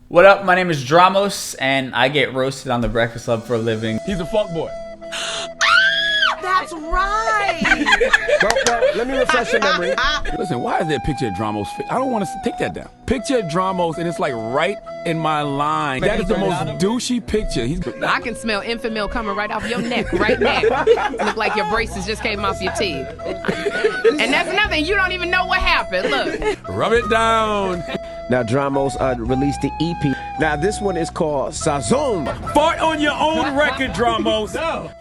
What up? My name is Dramos, and I get roasted on The Breakfast Club for a living. He's a fuckboy. That's right. Well, let me refresh your memory. Listen, why is there a picture of Dramos? I don't want to take that down. Picture of Dramos, and it's like right in my line. That is the most douchey picture. I can smell infant coming right off your neck right now. Look like your braces just came off your teeth. And that's nothing. You don't even know what happened. Look. Rub it down. Now, Dramos released the EP. Now, this one is called Sazon. Fart on your own record, Dramos. No.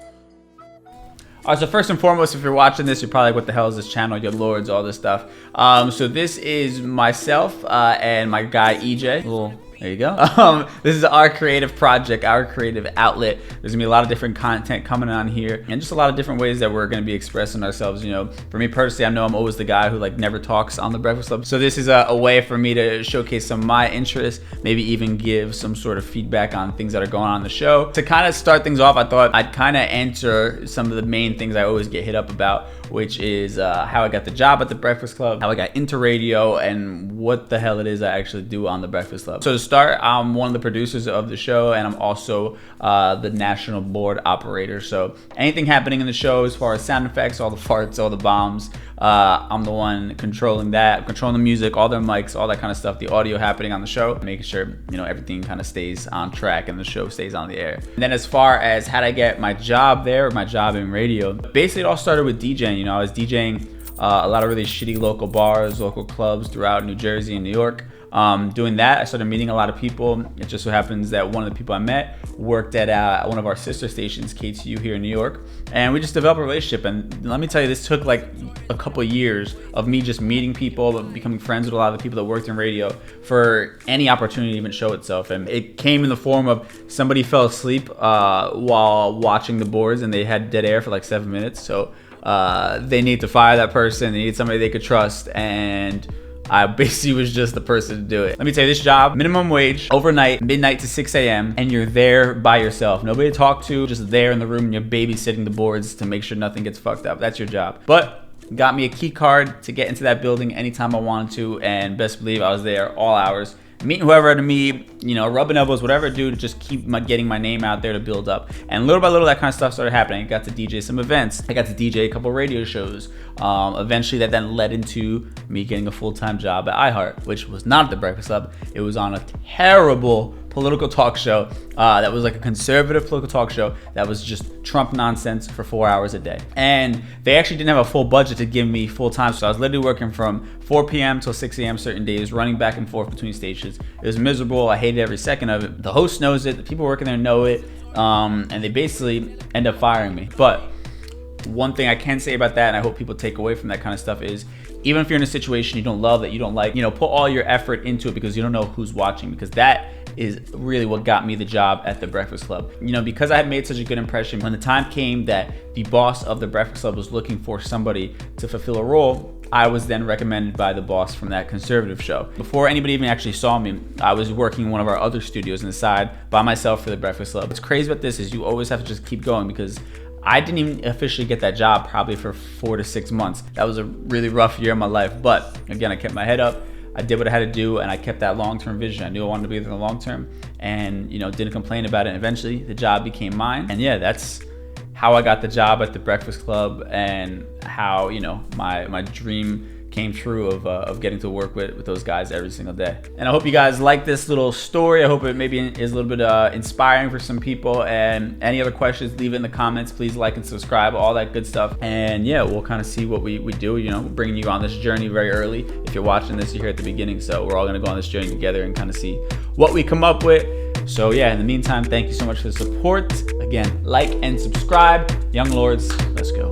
All right, so first and foremost, if you're watching this, you're probably like, what the hell is this channel? Your lords, all this stuff. So this is myself and my guy, EJ. There you go. This is our creative project, our creative outlet. There's gonna be a lot of different content coming on here and just a lot of different ways that we're gonna be expressing ourselves. You know, for me personally, I know I'm always the guy who like never talks on The Breakfast Club. So this is a way for me to showcase some of my interests, maybe even give some sort of feedback on things that are going on in the show. To kind of start things off, I thought I'd kind of answer some of the main things I always get hit up about, which is how I got the job at The Breakfast Club, how I got into radio, and what the hell it is I actually do on The Breakfast Club. So to start, I'm one of the producers of the show, and I'm also the national board operator. So anything happening in the show as far as sound effects, all the farts, all the bombs, I'm the one controlling that, controlling the music, all their mics, all that kind of stuff, the audio happening on the show, making sure, you know, everything kind of stays on track and the show stays on the air. And then as far as how did I get my job there, or my job in radio, basically it all started with DJing. You know, I was DJing a lot of really shitty local bars, local clubs throughout New Jersey and New York. Doing that, I started meeting a lot of people. It just so happens that one of the people I met worked at one of our sister stations, KTU, here in New York, and we just developed a relationship. And let me tell you, this took like a couple of years of me just meeting people, becoming friends with a lot of the people that worked in radio for any opportunity to even show itself. And it came in the form of somebody fell asleep while watching the boards, and they had dead air for like 7 minutes. So they need to fire that person. They need somebody they could trust, and I basically was just the person to do it. Let me tell you, this job, minimum wage, overnight, midnight to 6 a.m., and you're there by yourself. Nobody to talk to, just there in the room, and you're babysitting the boards to make sure nothing gets fucked up. That's your job. But got me a key card to get into that building anytime I wanted to, and best believe I was there all hours, meeting whoever to me, you know, rubbing elbows, whatever I do to just keep getting my name out there to build up. And little by little, that kind of stuff started happening. I got to DJ some events. I got to DJ a couple radio shows. Eventually, that then led into me getting a full-time job at iHeart, which was not at The Breakfast Club. It was on a terrible political talk show that was like a conservative political talk show that was just Trump nonsense for 4 hours a day. And they actually didn't have a full budget to give me full time, so I was literally working from 4 p.m. till 6 a.m. certain days, running back and forth between stations. It was miserable. I hated every second of it. The host knows it. The people working there know it. And they basically end up firing me. But one thing I can say about that, and I hope people take away from that kind of stuff, is even if you're in a situation you don't love, that you don't like, you know, put all your effort into it, because you don't know who's watching, because that is really what got me the job at The Breakfast Club. You know, because I had made such a good impression, when the time came that the boss of The Breakfast Club was looking for somebody to fulfill a role, I was then recommended by the boss from that conservative show. Before anybody even actually saw me, I was working in one of our other studios on the side by myself for The Breakfast Club. What's crazy about this is you always have to just keep going, because I didn't even officially get that job probably for 4 to 6 months. That was a really rough year in my life. But again, I kept my head up. I did what I had to do, and I kept that long-term vision. I knew I wanted to be there in the long term, and you know, didn't complain about it. And eventually, the job became mine. And yeah, that's how I got the job at The Breakfast Club, and how, you know, my dream came true of getting to work with those guys every single day. And I hope you guys like this little story. I hope it maybe is a little bit inspiring for some people. And any other questions, leave it in the comments. Please like and subscribe, all that good stuff. And yeah, we'll kind of see what we do. You know, bringing you on this journey very early. If you're watching this, you're here at the beginning. So we're all gonna go on this journey together and kind of see what we come up with. So yeah, in the meantime, thank you so much for the support. Again, like and subscribe. Young Lords, let's go.